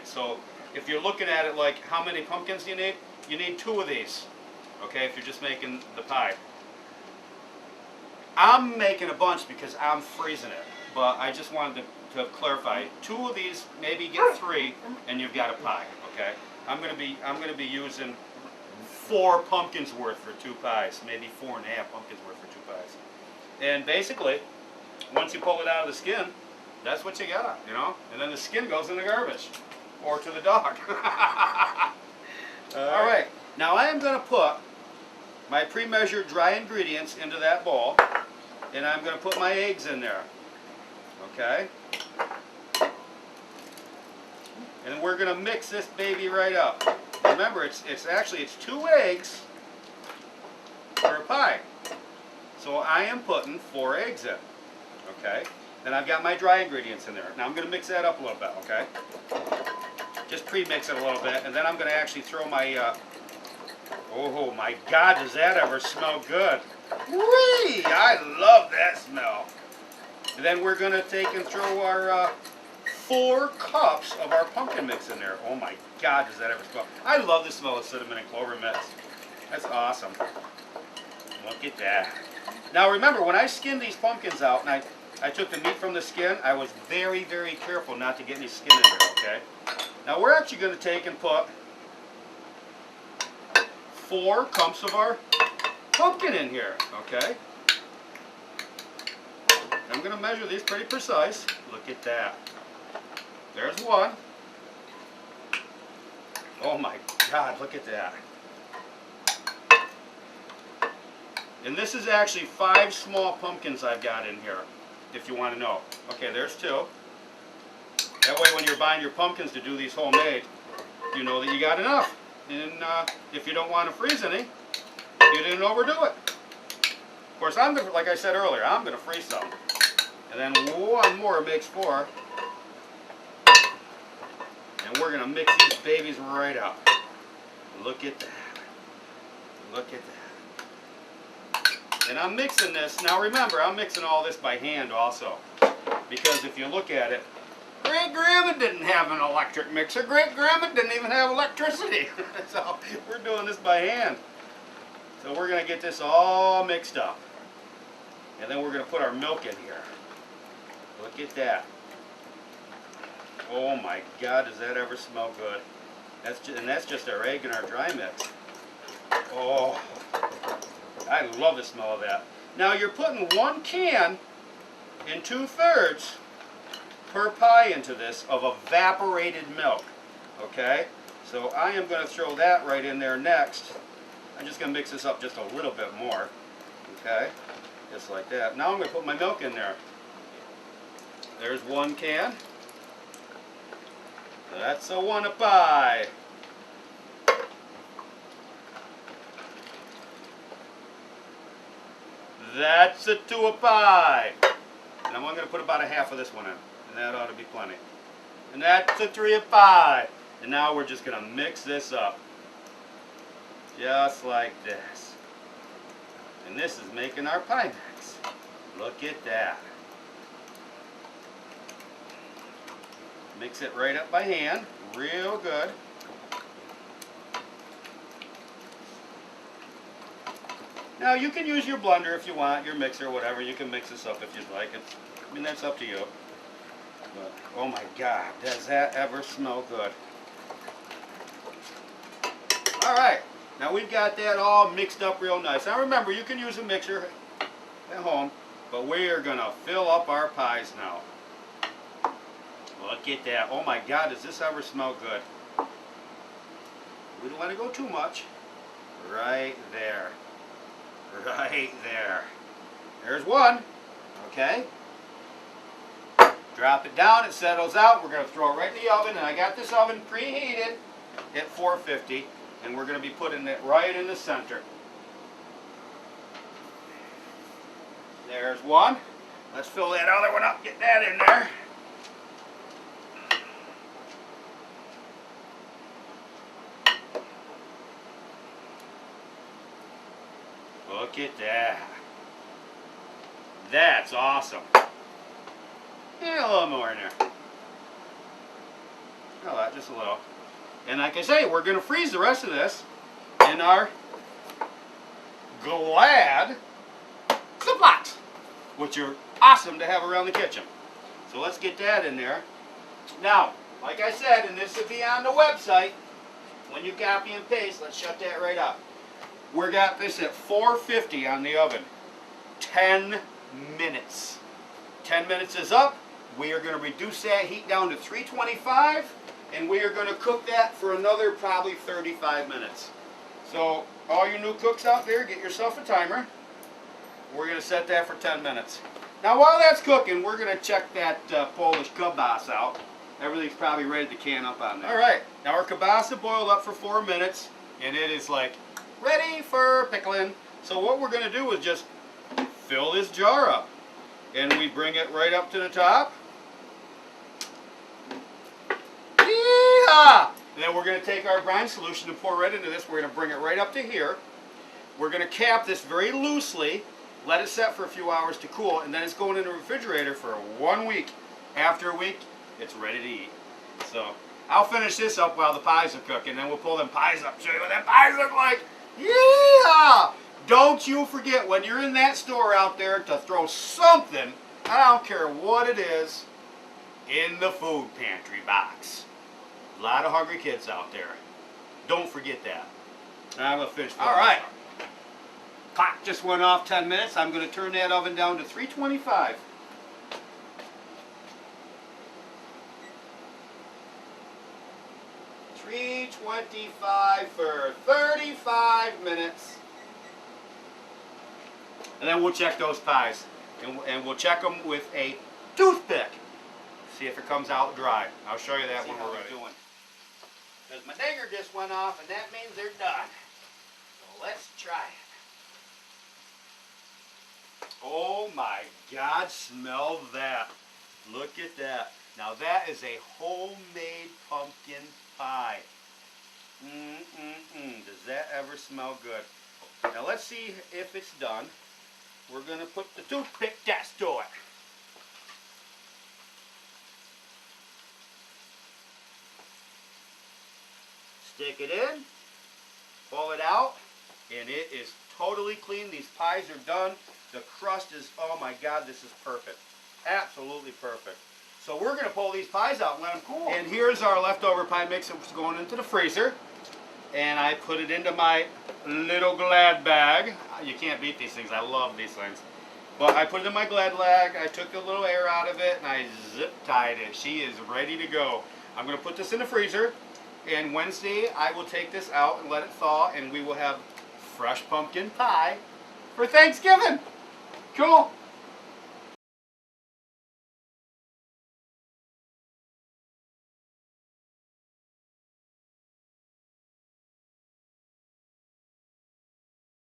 So if you're looking at it like how many pumpkins do you need? You need 2 of these, okay, if you're just making the pie. I'm making a bunch because I'm freezing it, but I just wanted to clarify. 2 of these, maybe get 3, and you've got a pie, okay? I'm gonna be using 4 pumpkins worth for 2 pies, maybe 4.5 pumpkins worth for 2 pies. And basically, once you pull it out of the skin, that's what you got, you know? And then the skin goes in the garbage, or to the dog. All right, now I am going to put my pre-measured dry ingredients into that bowl, and I'm going to put my eggs in there, okay? And we're going to mix this baby right up. Remember, it's 2 eggs for a pie. So I am putting 4 eggs in, okay? Then I've got my dry ingredients in there. Now I'm going to mix that up a little bit, okay? Just pre-mix it a little bit, and then I'm going to actually throw my, oh my God, does that ever smell good? Whee! I love that smell. And then we're going to take and throw our 4 cups of our pumpkin mix in there. Oh my God, does that ever smell? I love the smell of cinnamon and clover mix. That's awesome. Look at that. Now remember, when I skinned these pumpkins out and I took the meat from the skin, I was very, very careful not to get any skin in there, okay? Now we're actually going to take and put 4 cups of our pumpkin in here, okay? I'm going to measure these pretty precise. Look at that. There's 1. Oh my God, look at that. And this is actually 5 small pumpkins I've got in here, if you want to know. Okay, there's 2. That way when you're buying your pumpkins to do these homemade, you know that you got enough. And if you don't want to freeze any, you didn't overdo it. Of course, like I said earlier, I'm going to freeze some. And then 1 more makes 4. And we're going to mix these babies right up. Look at that. Look at that. And I'm mixing this. Now remember, I'm mixing all this by hand also. Because if you look at it, Great Grandma didn't have an electric mixer. Great Grandma didn't even have electricity. So we're doing this by hand. So we're going to get this all mixed up. And then we're going to put our milk in here. Look at that. Oh my God, does that ever smell good? That's just our egg and our dry mix. Oh, I love the smell of that. Now you're putting 1 can and 2/3 per pie into this of evaporated milk. Okay? So I am going to throw that right in there next. I'm just going to mix this up just a little bit more. Okay? Just like that. Now I'm going to put my milk in there. There's 1 can. That's a 1 a pie. That's a 2 a pie. And I'm going to put about a half of this one in. And that ought to be plenty. And that's a 3 a pie. And now we're just going to mix this up. Just like this. And this is making our pie mix. Look at that. Mix it right up by hand, real good. Now you can use your blender if you want, your mixer, whatever. You can mix this up if you'd like. I mean, that's up to you. But, oh my God, does that ever smell good? All right, now we've got that all mixed up real nice. Now remember, you can use a mixer at home, but we are going to fill up our pies now. Look at that. Oh my God, does this ever smell good? We don't want to go too much. Right there. Right there. There's 1. Okay. Drop it down, it settles out. We're going to throw it right in the oven, and I got this oven preheated at 450, and we're going to be putting it right in the center. There's 1. Let's fill that other one up, get that in there. Look at that. That's awesome. And a little more in there. Just a little. And like I say, we're going to freeze the rest of this in our Glad Ziplocs, which are awesome to have around the kitchen. So let's get that in there. Now, like I said, and this will be on the website, when you copy and paste, let's shut that right up. We got this at 450 on the oven. 10 minutes. 10 minutes is up. We are going to reduce that heat down to 325, and we are going to cook that for another probably 35 minutes. So all you new cooks out there, get yourself a timer. We're going to set that for 10 minutes. Now while that's cooking, we're going to check that Polish kielbasa out. Everything's probably ready to can up on there. Alright, now our kielbasa boiled up for 4 minutes, and it is like ready for pickling. So what we're going to do is just fill this jar up. And we bring it right up to the top. Yeehaw! And then we're going to take our brine solution and pour right into this. We're going to bring it right up to here. We're going to cap this very loosely, let it set for a few hours to cool, and then it's going in the refrigerator for 1 week. After a week, it's ready to eat. So I'll finish this up while the pies are cooking, then we'll pull them pies up, show you what that pies look like. Yeah! Don't you forget when you're in that store out there to throw something, I don't care what it is, in the food pantry box. A lot of hungry kids out there. Don't forget that. I'm going to finish. All right. Clock just went off 10 minutes. I'm going to turn that oven down to 325. $325 for 35 minutes. And then we'll check those pies. And we'll check them with a toothpick. See if it comes out dry. I'll show you that when we're ready. Because my dinger just went off, and that means they're done. So let's try it. Oh my God, smell that. Look at that. Now that is a homemade pumpkin pie. Does that ever smell good? Now let's see if it's done. We're going to put the toothpick test to it. Stick it in, pull it out, and it is totally clean. These pies are done. The crust is, oh my God, this is perfect. Absolutely perfect. So we're going to pull these pies out and let them cool. And here's our leftover pie mix that was going into the freezer. And I put it into my little Glad bag. You can't beat these things. I love these things. But I put it in my Glad bag. I took a little air out of it and I zip tied it. She is ready to go. I'm going to put this in the freezer. And Wednesday I will take this out and let it thaw. And we will have fresh pumpkin pie for Thanksgiving. Cool.